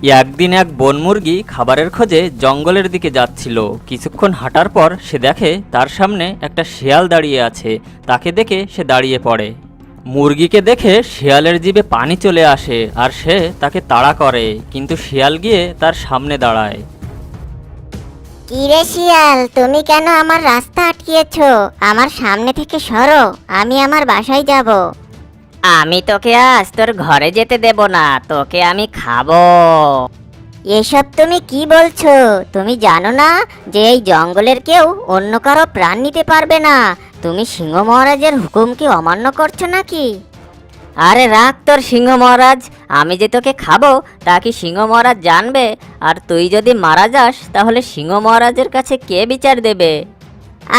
একদিন এক বনমুরগি খাবারের খোঁজে জঙ্গলের দিকে যাচ্ছিল। কিছুক্ষণ হাঁটার পর সে দেখে তার সামনে একটা শিয়াল দাঁড়িয়ে আছে। তাকে দেখে সে দাঁড়িয়ে পড়ে। মুরগিকে দেখে শিয়ালের জিভে পানি চলে আসে আর সে তাকে তাড়া করে, কিন্তু শিয়াল গিয়ে তার সামনে দাঁড়ায়। কি রে শিয়াল, তুমি কেন আমার রাস্তা আটকিয়েছো? আমার সামনে থেকে সরো, আমি আমার বাসায় যাব। আমি তোকে আজ তোর ঘরে যেতে দেব না, তোকে আমি খাবো। এসব তুমি কি বলছো? তুমি জানো না যে এই জঙ্গলের কেউ অন্য কারো প্রাণ নিতে পারবে না? তুমি সিংহ মহারাজের হুকুম কি অমান্য করছো নাকি? আরে রাখ তোর সিংহ মহারাজ, আমি যে তোকে খাবো তা কি সিংহ মহারাজ জানবে? আর তুই যদি মারা যাস তাহলে সিংহ মহারাজের কাছে কে বিচার দেবে?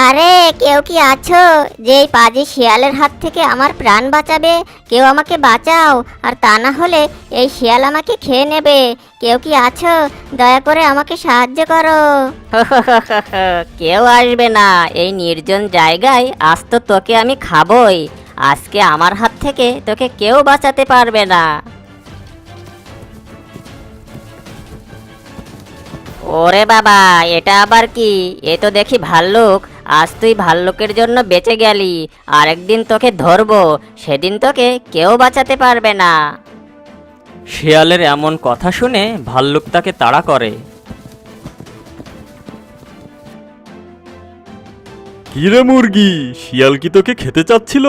আরে কেউ কি আছো যে এই পাজি শিয়ালের হাত থেকে আমার প্রাণ বাঁচাবে? কেউ আমাকে বাঁচাও, আর তা না হলে এই শিয়াল আমাকে খেয়ে নেবে। কেউ কি আছো? দয়া করে আমাকে সাহায্য করো। কেউ আসবে না এই নির্জন জায়গায়, আজ তো তোকে আমি খাবোই। আজকে আমার হাত থেকে তোকে কেউ বাঁচাতে পারবে না। ওরে বাবা, এটা আবার কি? এ তো দেখি ভাল্লুক। আজ তুই ভাল্লুকের জন্য বেঁচে গেলি, আরেকদিন তোকে ধরবো, সেদিন তোকে কেউ বাঁচাতে পারবে না। শিয়ালের এমন কথা শুনে ভাল্লুক তাকে তাড়া করে। কিরে মুরগি, শিয়াল কি তোকে খেতে চাচ্ছিল?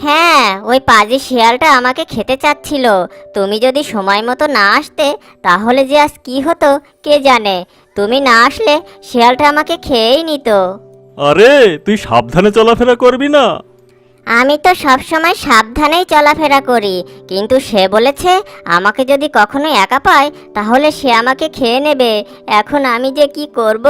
হ্যাঁ, ওই পাজি শিয়ালটা আমাকে খেতে চাচ্ছিল। তুমি যদি সময় মতো না আসতে তাহলে যে আজ কি হতো কে জানে। তুমি না আসলে শিয়ালটা আমাকে খেয়েই নিত। আরে তুই সাবধানে চলাফেরা করবি না? আমি তো সব সময় সাবধানেই চলাফেরা করি, কিন্তু সে বলেছে আমাকে যদি কখনো একা পায় তাহলে সে আমাকে খেয়ে নেবে। এখন আমি যে কি করব?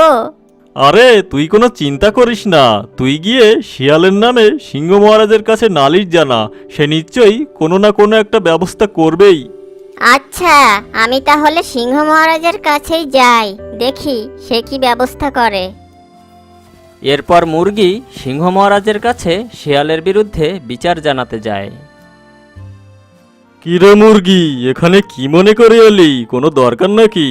আরে তুই কোনো চিন্তা করিস না, তুই গিয়ে শিয়ালের নামে সিংহ মহারাজের কাছে নালিশ জানা। সে নিশ্চয়ই কোনো না কোনো একটা ব্যবস্থা করবেই। আচ্ছা, আমি তাহলে সিংহ মহারাজের কাছেই যাই, দেখি সে কি ব্যবস্থা করে। এরপর মুরগি সিংহ মহারাজের কাছে শিয়ালের বিরুদ্ধে বিচার জানাতে যায়। কিরে মুরগি, এখানে কি মনে করে এলি? কোনো দরকার নাকি?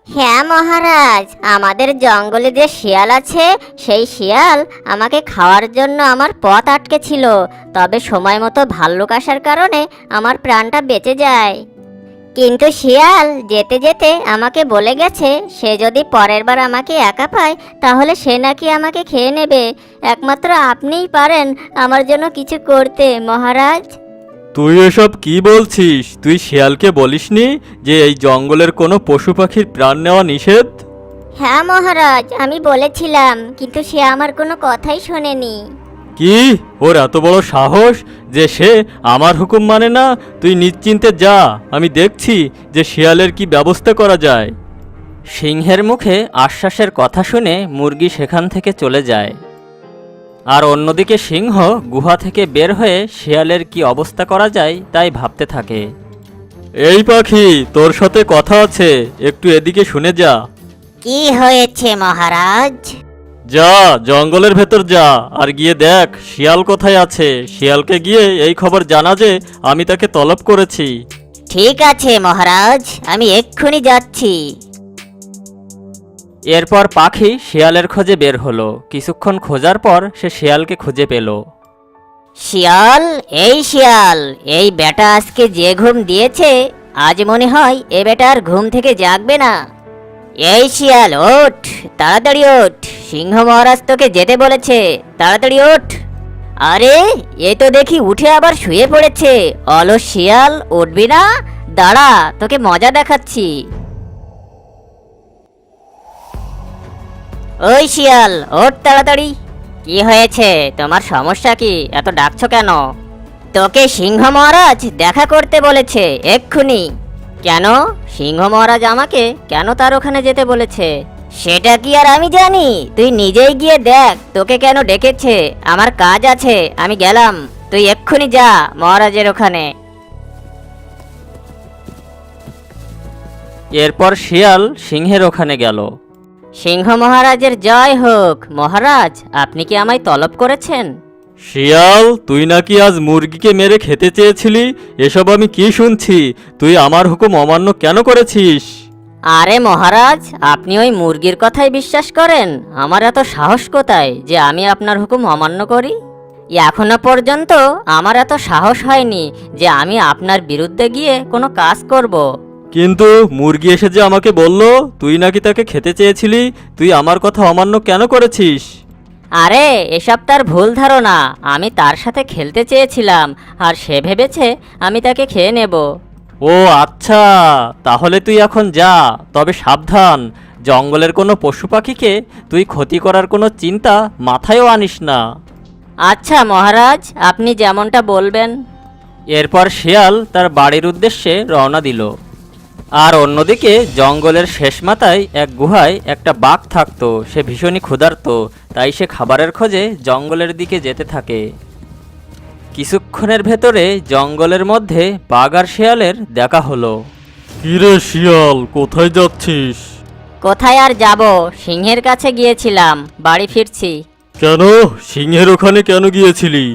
হ্যাঁ মহারাজ, আমাদের জঙ্গলে যে শিয়াল আছে সেই শিয়াল আমাকে খাওয়ার জন্য আমার পথ আটকে ছিল। তবে সময় মতো ভাল্লুক আসার কারণে আমার প্রাণটা বেঁচে যায়। কিন্তু শিয়াল যেতে যেতে আমাকে বলে গেছে সে যদি পরের বার আমাকে একা পায় তাহলে সে নাকি আমাকে খেয়ে নেবে। একমাত্র আপনিই পারেন আমার জন্য কিছু করতে মহারাজ। তুই এসব কি বলছিস? তুই শিয়ালকে বলিসনি যে এই জঙ্গলের কোনো পশু পাখির প্রাণ নেওয়া নিষেধ? হ্যাঁ মহারাজ, আমি বলেছিলাম, কিন্তু সে আমার কোনো কথাই শোনেনি। কি, ওর এত বড় সাহস যে সে আমার হুকুম মানে না? তুই নিশ্চিন্তে যা, আমি দেখছি যে শিয়ালের কি ব্যবস্থা করা যায়। সিংহের মুখে আশ্বাসের কথা শুনে মুরগি সেখান থেকে চলে যায়। আর অন্যদিকে সিংহ গুহা থেকে বের হয়ে শিয়ালের কি অবস্থা করা যায় তাই ভাবতে থাকে। এই পাখি, তোর সাথে কথা আছে, একটু এদিকে শুনে যা। কি হয়েছে মহারাজ? যা, জঙ্গলের ভেতর যা, আর গিয়ে দেখ শিয়াল কোথায় আছে। শিয়ালকে গিয়ে এই খবর জানা যে আমি তাকে তলব করেছি। ঠিক আছে মহারাজ, আমি এক্ষুনি যাচ্ছি। এরপর পাখি শিয়ালের খোঁজে বের হলো। কিছুক্ষণ খোঁজার পর সে শিয়ালকে খুঁজে পেল। শিয়াল, এই শিয়াল, এই বেটা আজকে যে ঘুম দিয়েছে আজ মনে হয় এ বেটা আর ঘুম থেকে জাগবে না। এই শিয়াল ওঠ, তাড়াতাড়ি ওঠ, সিংহ মহারাজ তোকে যেতে বলেছে, তাড়াতাড়ি ওঠ। আরে এ তো দেখি উঠে আবার শুয়ে পড়েছে। অলস শিয়াল, উঠবি না? দাঁড়া, তোকে মজা দেখাচ্ছি। ওই শিয়াল ওঠ তাড়াতাড়ি। কি হয়েছে, তোমার সমস্যা কি? এত ডাকছো কেন? তোকে সিংহ মহারাজ দেখা করতে বলেছে এক্ষুনি। কেন? সিংহ মহারাজ আমাকে কেন তার ওখানে যেতে বলেছে সেটা কি আর আমি জানি? তুই নিজেই গিয়ে দেখ তোকে কেন ডেকেছে। আমার কাজ আছে, আমি গেলাম, তুই এক্ষুনি যা মহারাজের ওখানে। এরপর শিয়াল সিংহের ওখানে গেল। সিংহ মহারাজের জয় হোক। মহারাজ, আপনি কি আমায় তলব করেছেন? শিয়াল, তুই নাকি আজ মুরগিকে মেরে খেতে চেয়েছিলি? এসব আমি কি শুনছি? তুই আমার হুকুম অমান্য কেন করেছিস? আরে মহারাজ, আপনি ওই মুরগির কথাই বিশ্বাস করেন? আমার এত সাহস কোথায় যে আমি আপনার হুকুম অমান্য করি? এখনো পর্যন্ত আমার এত সাহস হয়নি যে আমি আপনার বিরুদ্ধে গিয়ে কোনো কাজ করব। কিন্তু মুরগি এসে যে আমাকে বলল তুই নাকি তাকে খেতে চেয়েছিলি, তুই আমার কথা অমান্য কেন করেছিস? আরে এসব তার ভুল ধারণা। আমি তার সাথে খেলতে চেয়েছিলাম, আর সে ভেবেছে আমি তাকে খেয়ে নেব। ও আচ্ছা, তাহলে তুই এখন যা, তবে সাবধান, জঙ্গলের কোনো পশু পাখিকে তুই ক্ষতি করার কোনো চিন্তা মাথায়ও আনিস না। আচ্ছা মহারাজ, আপনি যেমনটা বলবেন। এরপর শিয়াল তার বাড়ির উদ্দেশ্যে রওনা দিল। আর অন্যদিকে জঙ্গলের শেষ মাথায় এক গুহায় একটা বাঘ থাকতো। সে ভীষণই ক্ষুধার্ত, তাই সে খাবারের খোঁজে জঙ্গলের দিকে যেতে থাকে। কিছুক্ষণের ভেতরে জঙ্গলের মধ্যে বাঘ আর শিয়ালের দেখা হলো। কিরে শিয়াল, কোথায় যাচ্ছিস? কোথায় আর যাব, সিংহের কাছে গিয়েছিলাম, বাড়ি ফিরছি। কেন, সিংহের ওখানে কেন গিয়েছিলি?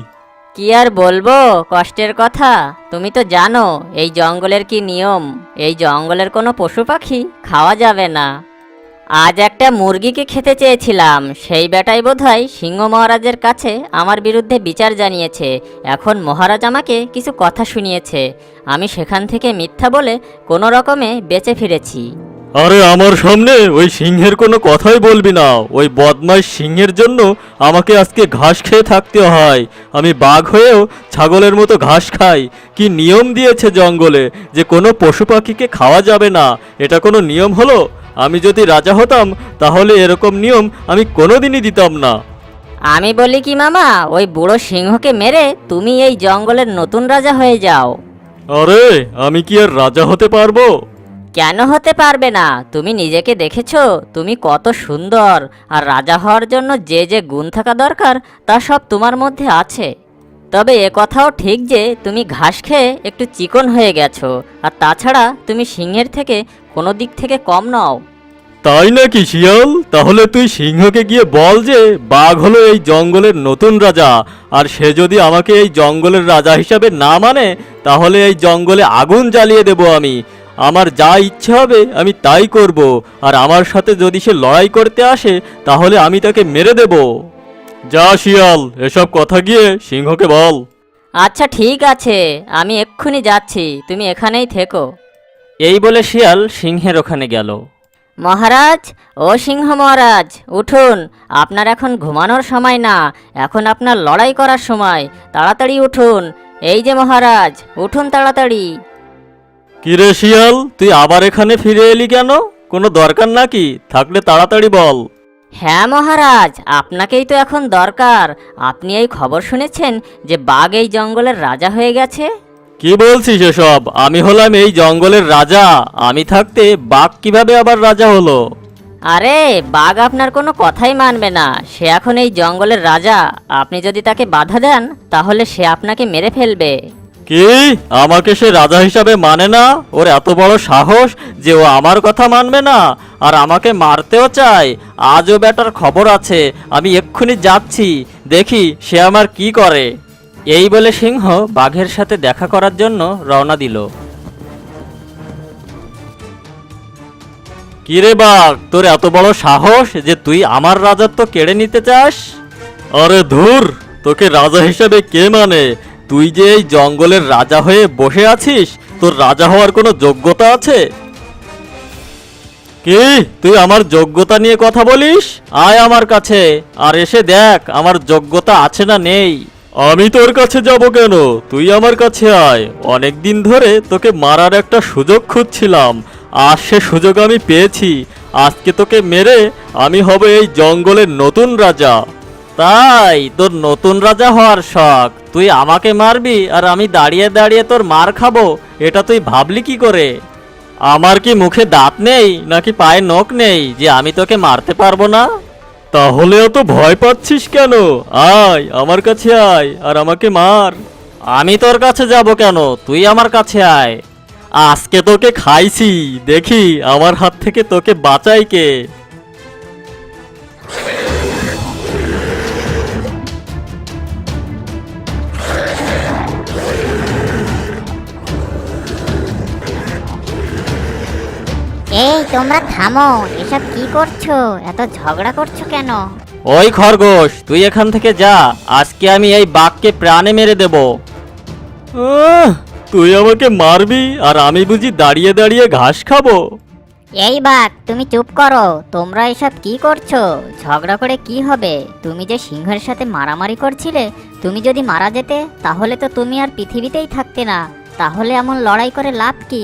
কি আর বলবো কষ্টের কথা, তুমি তো জানো এই জঙ্গলের কি নিয়ম। এই জঙ্গলের কোনো পশু পাখি খাওয়া যাবে না। আজ একটা মুরগিকে খেতে চেয়েছিলাম, সেই বেটাই বোধহয় সিংহ মহারাজের কাছে আমার বিরুদ্ধে বিচার জানিয়েছে। এখন মহারাজ আমাকে কিছু কথা শুনিয়েছে, আমি সেখান থেকে মিথ্যা বলে কোনো রকমে বেঁচে ফিরেছি। আরে আমার সামনে ওই সিংহের কোনো কথাই বলবি না। ওই বদমাইশ সিংহের জন্য আমাকে আজকে ঘাস খেয়ে থাকতে হয়। আমি বাঘ হয়েও ছাগলের মতো ঘাস খাই। কি নিয়ম দিয়েছে জঙ্গলে যে কোনো পশু পাখিকে খাওয়া যাবে না? এটা কোনো নিয়ম হলো? আমি যদি রাজা হতাম তাহলে এরকম নিয়ম আমি কোনোদিনই দিতাম না। আমি বলি কি মামা, ওই বুড়ো সিংহকে মেরে তুমি এই জঙ্গলের নতুন রাজা হয়ে যাও। আরে আমি কি আর রাজা হতে পারবো? কেন হতে পারবে না? তুমি নিজেকে দেখেছো তুমি কত সুন্দর, আর রাজা হওয়ার জন্য যে যে গুণ থাকা দরকার তা সব তোমার মধ্যে আছে। তবে এ কথাও ঠিক যে তুমি ঘাস খেয়ে একটু চিকন হয়ে গেছো, আর তাছাড়া তুমি সিংহের থেকে কোনো দিক থেকে কম নও। তাই নাকি শিয়াল? তাহলে তুই সিংহকে গিয়ে বল যে বাঘ হলো এই জঙ্গলের নতুন রাজা, আর সে যদি আমাকে এই জঙ্গলের রাজা হিসাবে না মানে তাহলে এই জঙ্গলে আগুন জ্বালিয়ে দেব আমি। আমার যা ইচ্ছে হবে আমি তাই করব, আর আমার সাথে যদি সে লড়াই করতে আসে তাহলে আমি তাকে মেরে দেব। যা শিয়াল, এসব কথা গিয়ে সিংহকে বল। আচ্ছা ঠিক আছে, আমি এক্ষুনি যাচ্ছি, তুমি এখানেই থেকো। এই বলে শিয়াল সিংহের ওখানে গেল। মহারাজ, ও সিংহ মহারাজ, উঠুন। আপনার এখন ঘুমানোর সময় না, এখন আপনার লড়াই করার সময়। তাড়াতাড়ি উঠুন। এই যে মহারাজ, উঠুন তাড়াতাড়ি। কিরে শিয়াল, তুই আবার এখানে ফিরে এলি কেন? কোনো দরকার নাকি? থাকলে তাড়াতাড়ি বল। হ্যাঁ মহারাজ, আপনাকেই তো এখন দরকার। আপনি এই খবর শুনেছেন যে বাঘ এই জঙ্গলের রাজা হয়ে গেছে? কি বলছিস এসব? আমি হলাম এই জঙ্গলের রাজা। আমি থাকতে বাঘ কিভাবে আবার রাজা হলো? আরে বাঘ আপনার কোনো কথাই মানবে না, সে এখন এই জঙ্গলের রাজা। আপনি যদি তাকে বাধা দেন তাহলে সে আপনাকে মেরে ফেলবে। কি? আমাকে সে রাজা হিসাবে মানে না? ওর এত বড় সাহস যে ও আমার কথা মানবে না আর আমাকে মারতেও চায়? আজও বেটার খবর আছে, আমি এক্ষুনি যাচ্ছি, দেখি সে আমার কি করে। এই বলে সিংহ বাঘের সাথে দেখা করার জন্য রওনা দিল। কিরে বাঘ, তোর এত বড় সাহস যে তুই আমার রাজত্ব কেড়ে নিতে চাস? আরে ধুর, তোকে রাজা হিসেবে কে মানে? তুই যে এই জঙ্গলের রাজা হয়ে বসে আছিস, তোর রাজা হওয়ার কোনো যোগ্যতা আছে? কি, তুই আমার যোগ্যতা নিয়ে কথা বলিস? আয় আমার কাছে আর এসে দেখ আমার যোগ্যতা আছে না নেই। আমি তোর কাছে যাব কেন? তুই আমার কাছে আয়। অনেক দিন ধরে তোকে মারার একটা সুযোগ খুঁজছিলাম, আর সে সুযোগ আমি পেয়েছি। আজকে তোকে মেরে আমি হব এই জঙ্গলের নতুন রাজা। তাই তোর নতুন রাজা হওয়ার শখ? তুই আমাকে মারবি আর আমি দাঁড়িয়ে দাঁড়িয়ে তোর মার খাবো? এটা তুই ভাবলি কি করে? আমার কি মুখে দাঁত নেই নাকি পায়ে নখ নেই যে আমি তোকে মারতে পারবো না? তাহলে অত ভয় পাচ্ছিস কেন? আয় আমার কাছে আয় আর আমাকে মার। আমি তোর কাছে যাব কেন? তুই আমার কাছে আয়। আজকে তোকে খাইছি, দেখি আমার হাত থেকে তোকে বাঁচাই কে। তোমরা থামো, এসব কি করছো? এত ঝগড়া করছো কেন? ওই খরগোশ, তুই এখান থেকে যা, আজকে আমি এই বাঘকে প্রাণে মেরে দেব। তুই আমাকে মারবি আর আমি বুঝি দাঁড়িয়ে দাঁড়িয়ে ঘাস খাবো? এই বাঘ, তুমি চুপ করো। তোমরা এসব কি করছো? ঝগড়া করে কি হবে? তুমি যে সিংহের সাথে মারামারি করছিলে, তুমি যদি মারা যেতে তাহলে তো তুমি আর পৃথিবীতেই থাকতে না। তাহলে এমন লড়াই করে লাভ কি?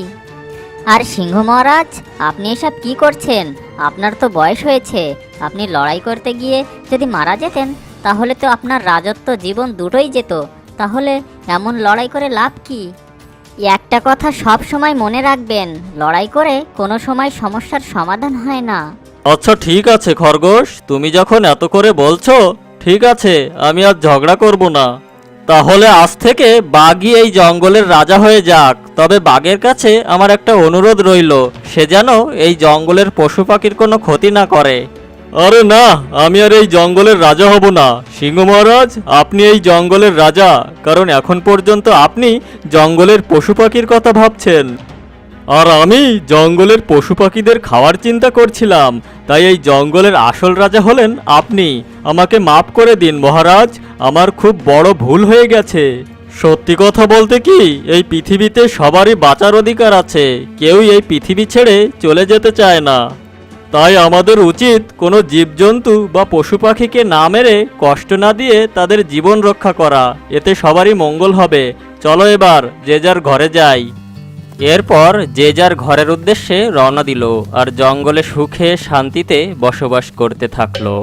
আর সিংহ মহারাজ, আপনি এসব কি করছেন? আপনার তো বয়স হয়েছে। আপনি লড়াই করতে গিয়ে যদি মারা যেতেন তাহলে তো আপনার রাজত্ব জীবন দুটোই যেত। তাহলে এমন লড়াই করে লাভ কি? একটা কথা সব সময় মনে রাখবেন, লড়াই করে কোনো সময় সমস্যার সমাধান হয় না। আচ্ছা ঠিক আছে খরগোশ, তুমি যখন এত করে বলছো, ঠিক আছে, আমি আর ঝগড়া করব না। তাহলে আজ থেকে বাঘই এই জঙ্গলের রাজা হয়ে যাক। তবে বাঘের কাছে আমার একটা অনুরোধ রইল, সে যেন এই জঙ্গলের পশু পাখির কোনো ক্ষতি না করে। আরে না, আমি আর এই জঙ্গলের রাজা হব না। সিংহ মহারাজ, আপনি এই জঙ্গলের রাজা, কারণ এখন পর্যন্ত আপনি জঙ্গলের পশু পাখির কথা ভাবছেন, আর আমি জঙ্গলের পশু পাখিদের খাওয়ার চিন্তা করছিলাম। তাই এই জঙ্গলের আসল রাজা হলেন আপনি। আমাকে মাফ করে দিন মহারাজ, আমার খুব বড় ভুল হয়ে গেছে। সত্যি কথা বলতে কি, এই পৃথিবীতে সবারই বাঁচার অধিকার আছে, কেউই এই পৃথিবী ছেড়ে চলে যেতে চায় না। তাই আমাদের উচিত কোনো জীবজন্তু বা পশু পাখিকে না মেরে, কষ্ট না দিয়ে তাদের জীবন রক্ষা করা। এতে সবারই মঙ্গল হবে। চলো এবার যে যার ঘরে যাই। এরপর যে যার ঘরের উদ্দেশ্যে রওনা দিল আর জঙ্গলে সুখে শান্তিতে বসবাস করতে থাকলো।